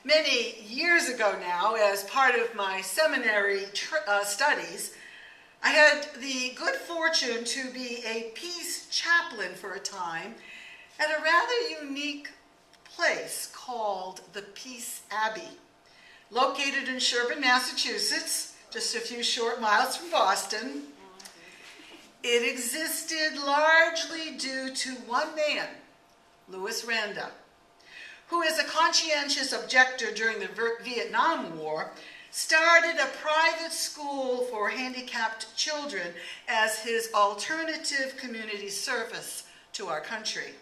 Many years ago now, as part of my seminary studies, I had the good fortune to be a peace chaplain for a time at a rather unique place called the Peace Abbey, located in Sherborn, Massachusetts, just a few short miles from Boston. It existed largely due to one man, Louis Randa, who, as a conscientious objector during the Vietnam War, started a private school for handicapped children as his alternative community service to our country.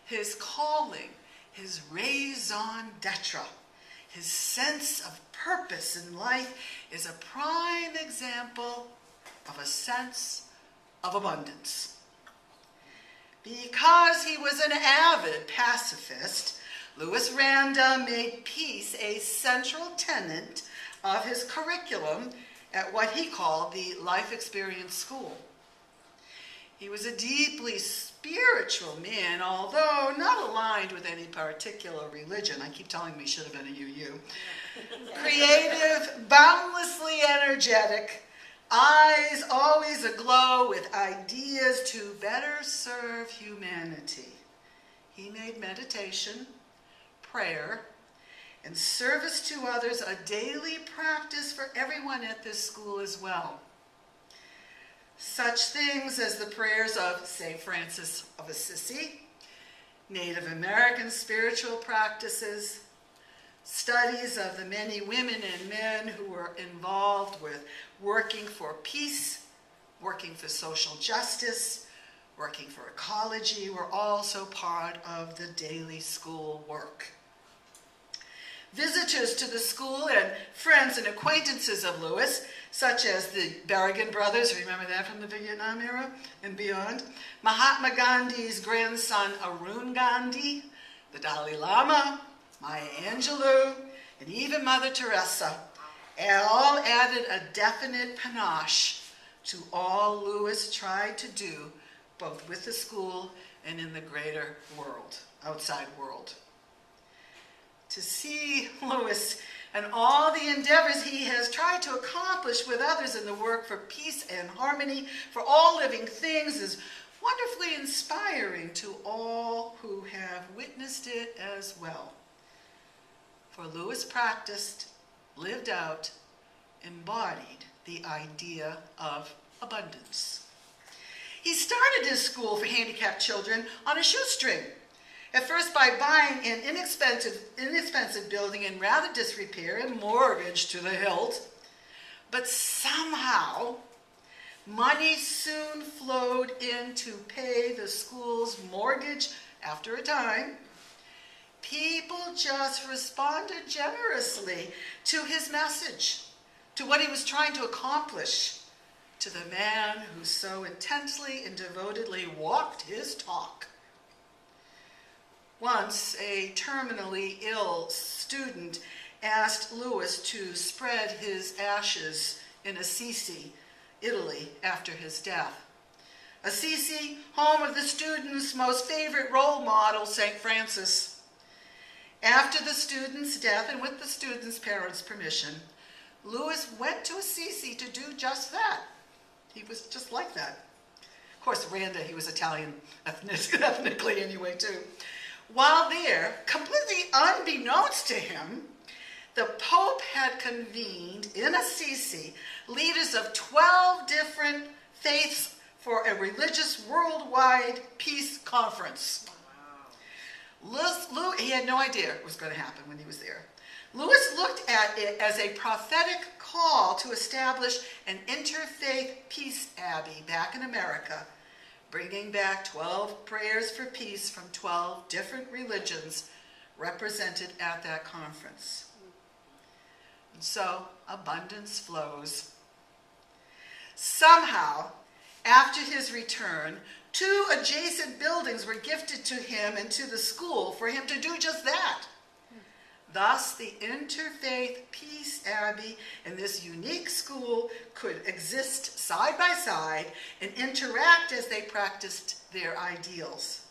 His calling, his raison d'etre, his sense of purpose in life is a prime example of a sense of abundance. Because he was an avid pacifist, Louis Randa made peace a central tenet of his curriculum at what he called the Life Experience School. He was a deeply spiritual man, although not aligned with any particular religion. I keep telling him he should have been a UU. Creative, boundlessly energetic, eyes always aglow with ideas to better serve humanity. He made meditation, prayer, and service to others a daily practice for everyone at this school as well. Such things as the prayers of St. Francis of Assisi, Native American spiritual practices, studies of the many women and men who were involved with working for peace, working for social justice, working for ecology were also part of the daily school work. Visitors to the school and friends and acquaintances of Louis, such as the Berrigan brothers, remember that from the Vietnam era and beyond, Mahatma Gandhi's grandson Arun Gandhi, the Dalai Lama, Maya Angelou, and even Mother Teresa, all added a definite panache to all Louis tried to do, both with the school and in the greater world, outside world. To see Louis and all the endeavors he has tried to accomplish with others in the work for peace and harmony for all living things is wonderfully inspiring to all who have witnessed it as well. For Louis practiced, lived out, embodied the idea of abundance. He started his school for handicapped children on a shoestring, at first by buying an inexpensive building in rather disrepair and mortgaged to the hilt. But somehow, money soon flowed in to pay the school's mortgage after a time. People just responded generously to his message, to what he was trying to accomplish, to the man who so intensely and devotedly walked his talk. Once, a terminally ill student asked Louis to spread his ashes in Assisi, Italy, after his death. Assisi, home of the student's most favorite role model, St. Francis. After the student's death, and with the student's parents' permission, Louis went to Assisi to do just that. He was just like that. Of course, Randa, he was Italian ethnically anyway, too. While there, completely unbeknownst to him, the Pope had convened in Assisi leaders of 12 different faiths for a religious worldwide peace conference. Wow. He had no idea what was going to happen when he was there. Louis looked at it as a prophetic call to establish an interfaith peace abbey back in America, bringing back 12 prayers for peace from 12 different religions represented at that conference. And so, abundance flows. Somehow, after his return, 2 adjacent buildings were gifted to him and to the school for him to do just that. Thus, the Interfaith Peace Abbey and this unique school could exist side by side and interact as they practiced their ideals.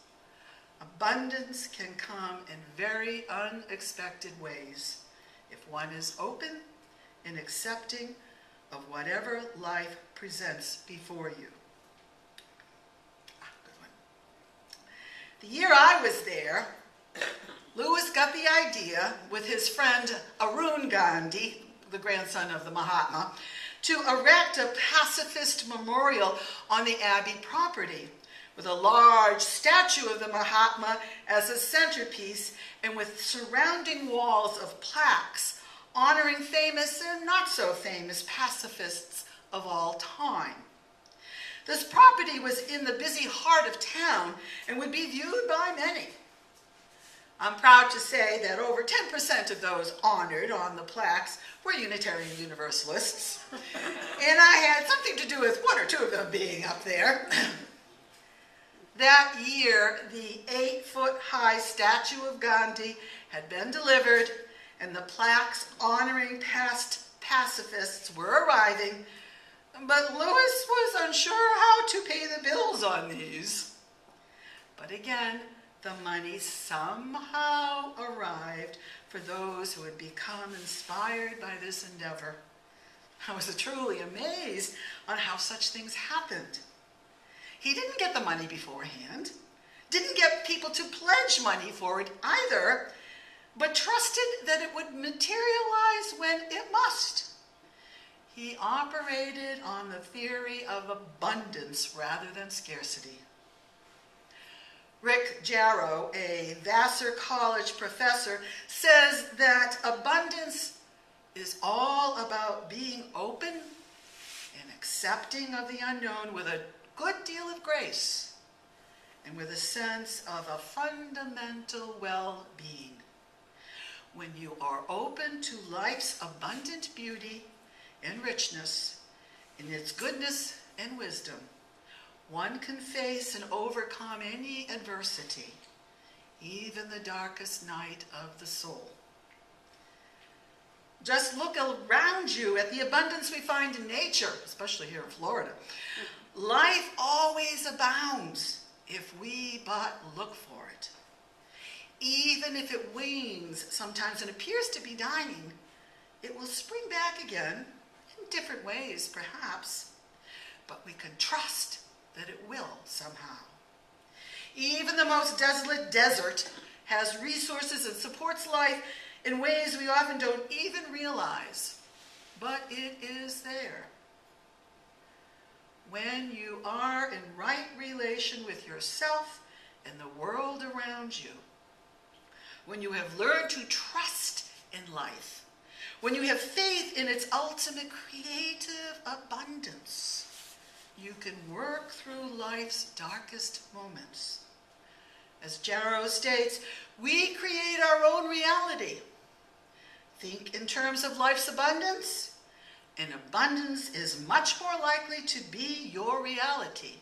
Abundance can come in very unexpected ways if one is open and accepting of whatever life presents before you. Good one. The year I was there, Lewis got the idea with his friend Arun Gandhi, the grandson of the Mahatma, to erect a pacifist memorial on the Abbey property with a large statue of the Mahatma as a centerpiece and with surrounding walls of plaques honoring famous and not so famous pacifists of all time. This property was in the busy heart of town and would be viewed by many. I'm proud to say that over 10% of those honored on the plaques were Unitarian Universalists, and I had something to do with one or two of them being up there. That year, the 8-foot-high statue of Gandhi had been delivered, and the plaques honoring past pacifists were arriving, but Lewis was unsure how to pay the bills on these. But again, the money somehow arrived for those who had become inspired by this endeavor. I was truly amazed on how such things happened. He didn't get the money beforehand, didn't get people to pledge money for it either, but trusted that it would materialize when it must. He operated on the theory of abundance rather than scarcity. Rick Jarrow, a Vassar College professor, says that abundance is all about being open and accepting of the unknown with a good deal of grace and with a sense of a fundamental well-being. When you are open to life's abundant beauty and richness, in its goodness and wisdom, one can face and overcome any adversity, even the darkest night of the soul. Just look around you at the abundance we find in nature, especially here in Florida. Life always abounds if we but look for it. Even if it wanes sometimes and appears to be dying, it will spring back again in different ways, perhaps, but we can trust that it will somehow. Even the most desolate desert has resources and supports life in ways we often don't even realize, but it is there. When you are in right relation with yourself and the world around you, when you have learned to trust in life, when you have faith in its ultimate creative abundance, you can work through life's darkest moments. As Jarrow states, we create our own reality. Think in terms of life's abundance, and abundance is much more likely to be your reality.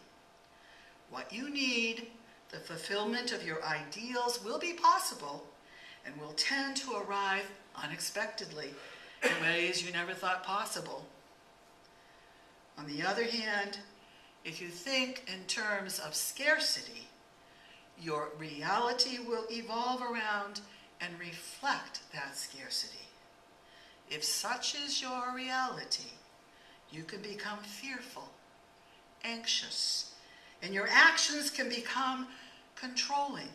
What you need, the fulfillment of your ideals, will be possible and will tend to arrive unexpectedly in ways you never thought possible. On the other hand, if you think in terms of scarcity, your reality will evolve around and reflect that scarcity. If such is your reality, you can become fearful, anxious, and your actions can become controlling,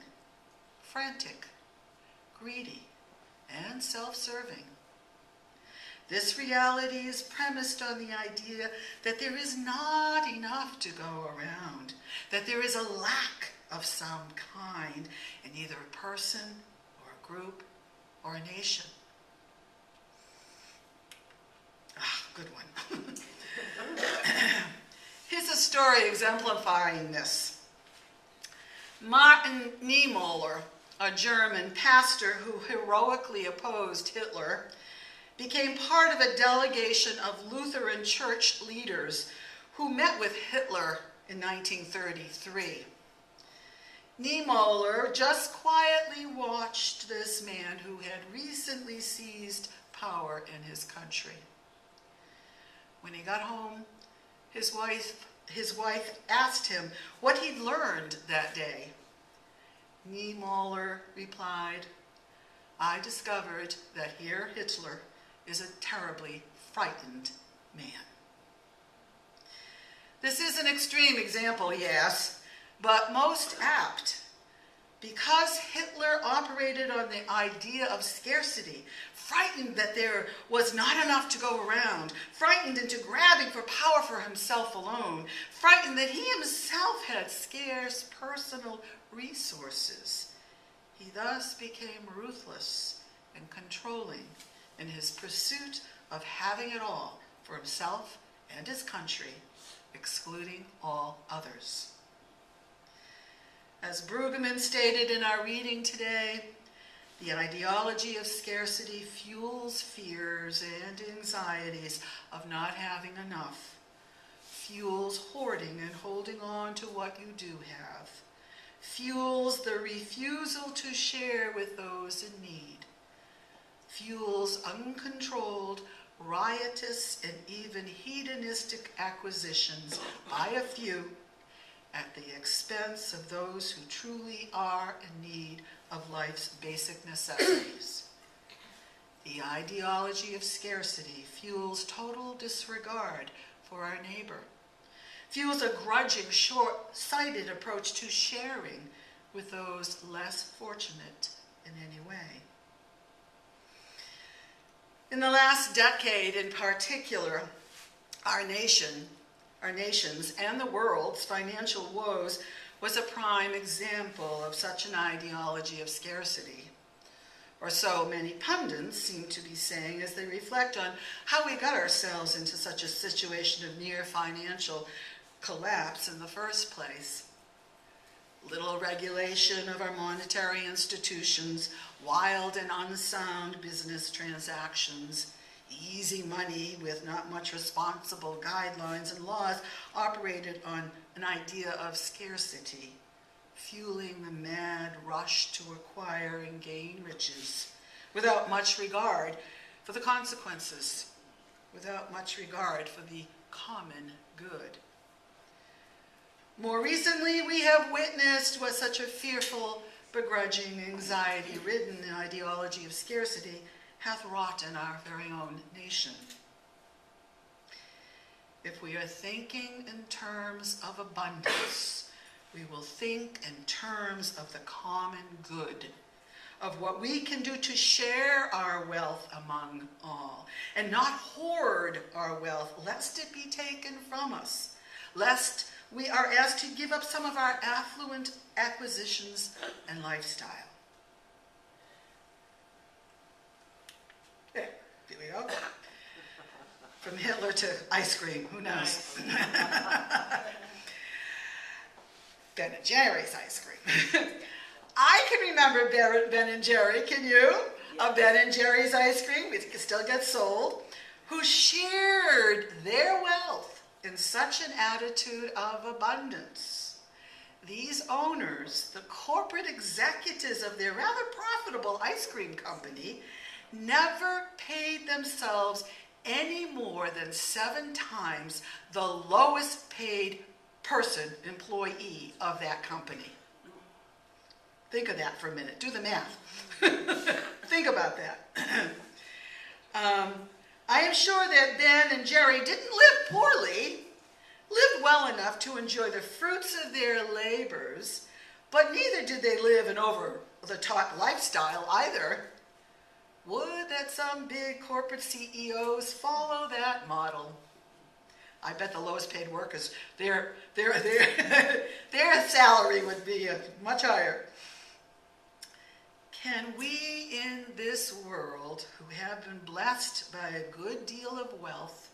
frantic, greedy, and self-serving. This reality is premised on the idea that there is not enough to go around, that there is a lack of some kind in either a person or a group or a nation. Good one. Here's a story exemplifying this. Martin Niemöller, a German pastor who heroically opposed Hitler, became part of a delegation of Lutheran church leaders who met with Hitler in 1933. Niemöller just quietly watched this man who had recently seized power in his country. When he got home, his wife asked him what he'd learned that day. Niemöller replied, I discovered that here Hitler is a terribly frightened man. This is an extreme example, yes, but most apt. Because Hitler operated on the idea of scarcity, frightened that there was not enough to go around, frightened into grabbing for power for himself alone, frightened that he himself had scarce personal resources, he thus became ruthless and controlling in his pursuit of having it all for himself and his country, excluding all others. As Brueggemann stated in our reading today, the ideology of scarcity fuels fears and anxieties of not having enough, fuels hoarding and holding on to what you do have, fuels the refusal to share with those in need, fuels uncontrolled, riotous, and even hedonistic acquisitions by a few at the expense of those who truly are in need of life's basic necessities. The ideology of scarcity fuels total disregard for our neighbor, fuels a grudging, short-sighted approach to sharing with those less fortunate in any way. In the last decade in particular, our nations and the world's financial woes was a prime example of such an ideology of scarcity. Or so many pundits seem to be saying as they reflect on how we got ourselves into such a situation of near financial collapse in the first place. Little regulation of our monetary institutions, wild and unsound business transactions, easy money with not much responsible guidelines and laws operated on an idea of scarcity, fueling the mad rush to acquire and gain riches without much regard for the consequences, without much regard for the common good. More recently, we have witnessed what such a fearful, begrudging, anxiety-ridden ideology of scarcity hath wrought in our very own nation. If we are thinking in terms of abundance, we will think in terms of the common good, of what we can do to share our wealth among all, and not hoard our wealth, lest it be taken from us, lest we are asked to give up some of our affluent acquisitions and lifestyle. There we go. From Hitler to ice cream, who knows? Ben and Jerry's ice cream. I can remember Ben and Jerry, can you? Of Ben and Jerry's ice cream, it still gets sold, who shared their wealth in such an attitude of abundance. These owners, the corporate executives of their rather profitable ice cream company, never paid themselves any more than 7 times the lowest paid person, employee of that company. Think of that for a minute. Do the math. Think about that. I am sure that Ben and Jerry didn't live poorly, lived well enough to enjoy the fruits of their labors, but neither did they live an over-the-top lifestyle either. Would that some big corporate CEOs follow that model? I bet the lowest paid workers, their salary would be much higher. Can we in this world, who have been blessed by a good deal of wealth,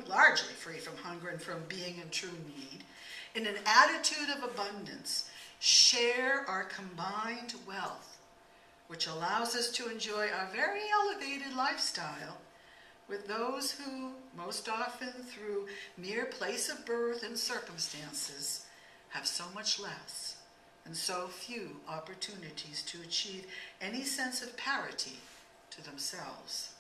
largely free from hunger and from being in true need, in an attitude of abundance, share our combined wealth, which allows us to enjoy our very elevated lifestyle with those who, most often through mere place of birth and circumstances, have so much less and so few opportunities to achieve any sense of parity to themselves?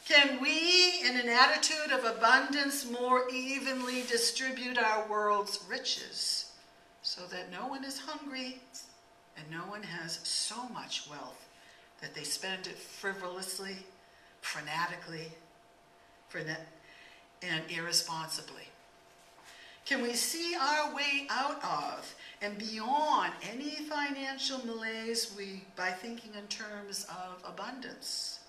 Can we, in an attitude of abundance, more evenly distribute our world's riches so that no one is hungry and no one has so much wealth that they spend it frivolously, fanatically, and irresponsibly? Can we see our way out of and beyond any financial malaise by thinking in terms of abundance?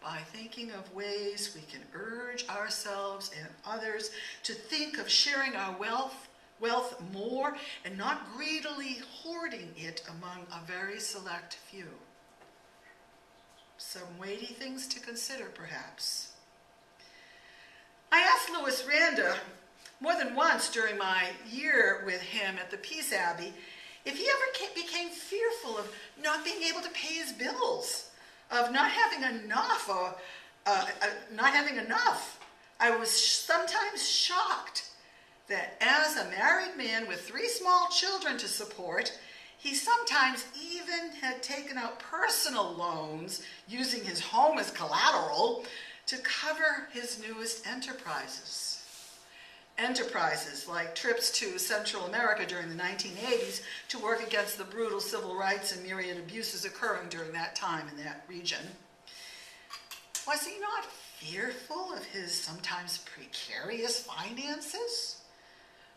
By thinking of ways we can urge ourselves and others to think of sharing our wealth more and not greedily hoarding it among a very select few. Some weighty things to consider, perhaps. I asked Louis Randa more than once during my year with him at the Peace Abbey if he ever became fearful of not being able to pay his bills, of not having enough, I was sometimes shocked that as a married man with 3 small children to support, he sometimes even had taken out personal loans using his home as collateral to cover his newest enterprises. Enterprises like trips to Central America during the 1980s to work against the brutal civil rights and myriad abuses occurring during that time in that region. Was he not fearful of his sometimes precarious finances?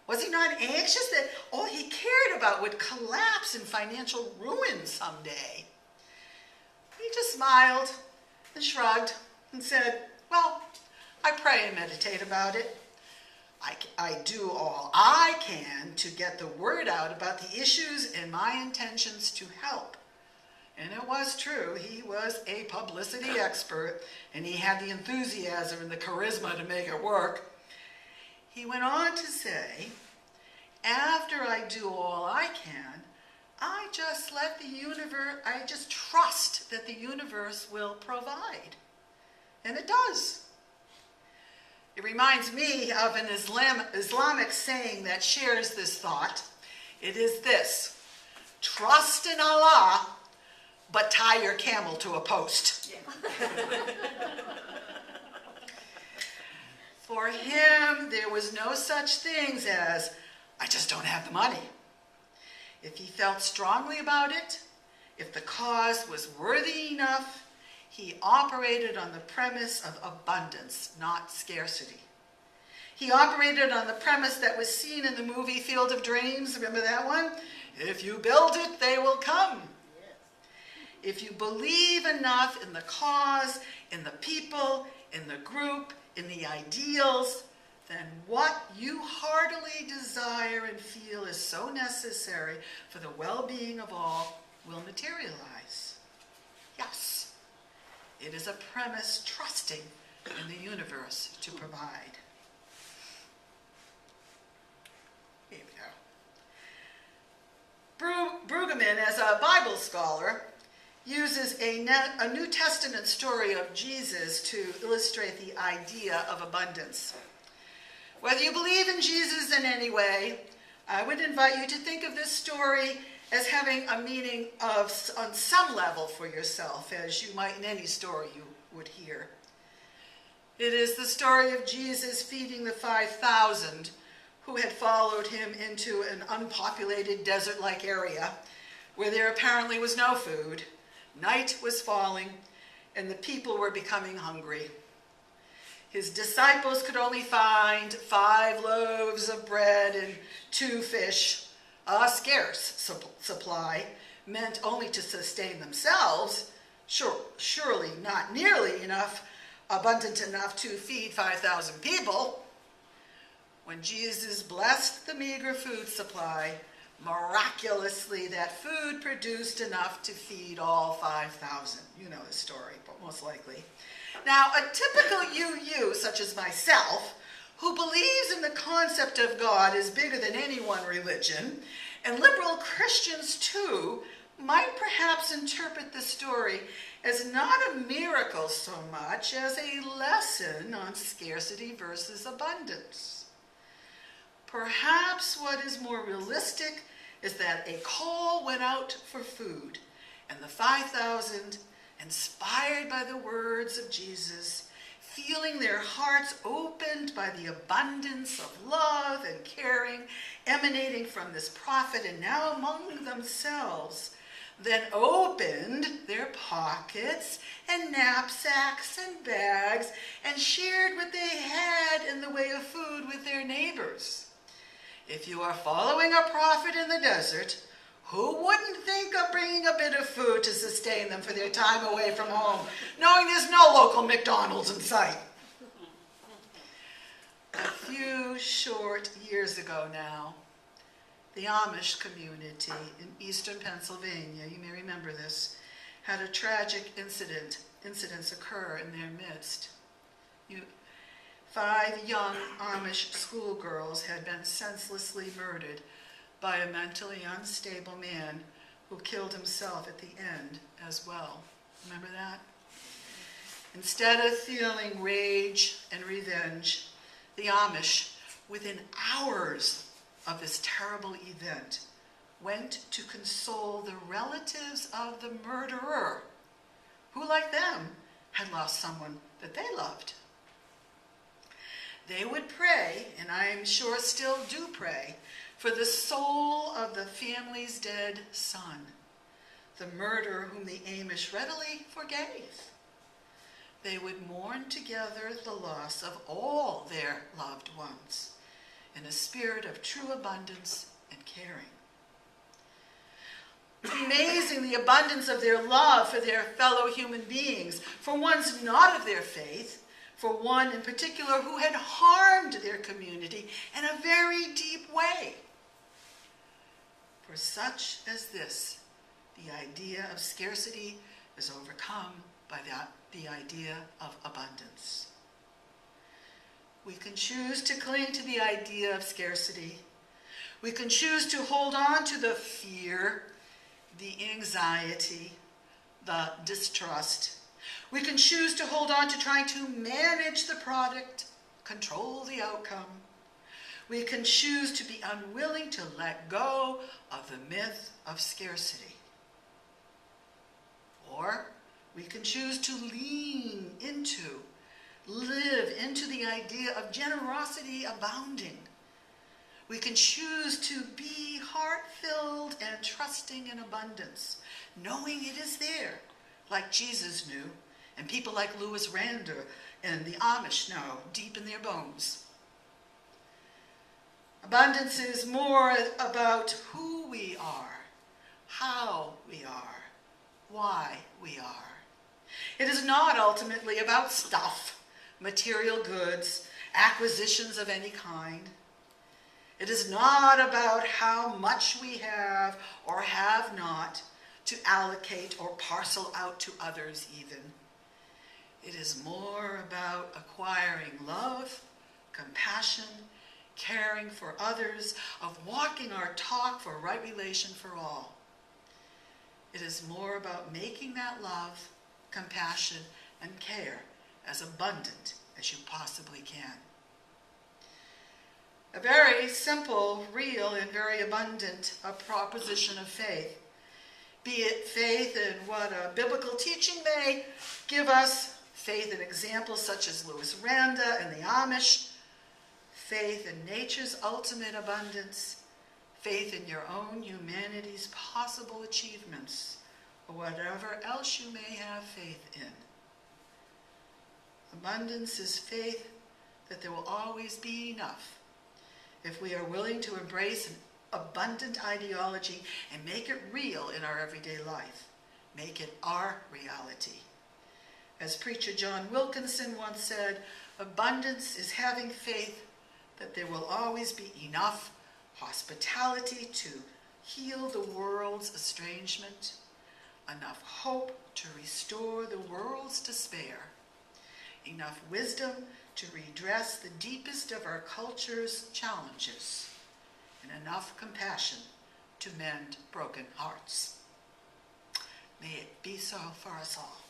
Was he not anxious that all he cared about would collapse in financial ruin someday? He just smiled and shrugged and said, well, I pray and meditate about it. I do all I can to get the word out about the issues and my intentions to help. And it was true. He was a publicity expert, and he had the enthusiasm and the charisma to make it work. He went on to say, after I do all I can, I just trust that the universe will provide. And it does. It reminds me of an Islamic saying that shares this thought. It is this: trust in Allah, but tie your camel to a post. Yeah. For him, there was no such things as, I just don't have the money. If he felt strongly about it, if the cause was worthy enough, he operated on the premise of abundance, not scarcity. He operated on the premise that was seen in the movie Field of Dreams. Remember that one? If you build it, they will come. Yes. If you believe enough in the cause, in the people, in the group, in the ideals, then what you heartily desire and feel is so necessary for the well-being of all will materialize. Yes. It is a premise trusting in the universe to provide. Here we go. Brueggemann, as a Bible scholar, uses a New Testament story of Jesus to illustrate the idea of abundance. Whether you believe in Jesus in any way, I would invite you to think of this story as having a meaning on some level for yourself, as you might in any story you would hear. It is the story of Jesus feeding the 5,000 who had followed him into an unpopulated desert-like area where there apparently was no food. Night was falling, and the people were becoming hungry. His disciples could only find 5 loaves of bread and 2 fish, a scarce supply, meant only to sustain themselves, surely not nearly abundant enough to feed 5,000 people. When Jesus blessed the meager food supply, miraculously that food produced enough to feed all 5,000. You know the story, but most likely. Now, a typical UU, such as myself, who believes in the concept of God is bigger than any one religion, and liberal Christians too, might perhaps interpret the story as not a miracle so much as a lesson on scarcity versus abundance. Perhaps what is more realistic is that a call went out for food, and the 5,000, inspired by the words of Jesus, feeling their hearts opened by the abundance of love and caring emanating from this prophet, and now among themselves, then opened their pockets and knapsacks and bags and shared what they had in the way of food with their neighbors. If you are following a prophet in the desert, who wouldn't think of bringing a bit of food to sustain them for their time away from home, knowing there's no local McDonald's in sight? A few short years ago now, the Amish community in eastern Pennsylvania, you may remember this, had a tragic incidents occur in their midst. 5 young Amish schoolgirls had been senselessly murdered by a mentally unstable man who killed himself at the end as well. Remember that? Instead of feeling rage and revenge, the Amish, within hours of this terrible event, went to console the relatives of the murderer, who, like them, had lost someone that they loved. They would pray, and I'm sure still do pray, for the soul of the family's dead son, the murderer whom the Amish readily forgave. They would mourn together the loss of all their loved ones in a spirit of true abundance and caring. It's amazing the abundance of their love for their fellow human beings, for ones not of their faith, for one in particular who had harmed their community in a very deep way. For such as this, the idea of scarcity is overcome by the idea of abundance. We can choose to cling to the idea of scarcity. We can choose to hold on to the fear, the anxiety, the distrust. We can choose to hold on to trying to manage the product, control the outcome. We can choose to be unwilling to let go of the myth of scarcity. Or we can choose to lean into, live into the idea of generosity abounding. We can choose to be heart-filled and trusting in abundance, knowing it is there, like Jesus knew, and people like Louis Rander and the Amish know deep in their bones. Abundance is more about who we are, how we are, why we are. It is not ultimately about stuff, material goods, acquisitions of any kind. It is not about how much we have or have not to allocate or parcel out to others even. It is more about acquiring love, compassion, caring for others, of walking our talk for right relation for all. It is more about making that love, compassion, and care as abundant as you possibly can. A very simple, real, and very abundant proposition of faith. Be it faith in what a biblical teaching may give us, faith in examples such as Louis Randa and the Amish, faith in nature's ultimate abundance, faith in your own humanity's possible achievements, or whatever else you may have faith in. Abundance is faith that there will always be enough if we are willing to embrace an abundant ideology and make it real in our everyday life. Make it our reality. As preacher John Wilkinson once said, abundance is having faith that there will always be enough hospitality to heal the world's estrangement, enough hope to restore the world's despair, enough wisdom to redress the deepest of our culture's challenges, and enough compassion to mend broken hearts. May it be so for us all.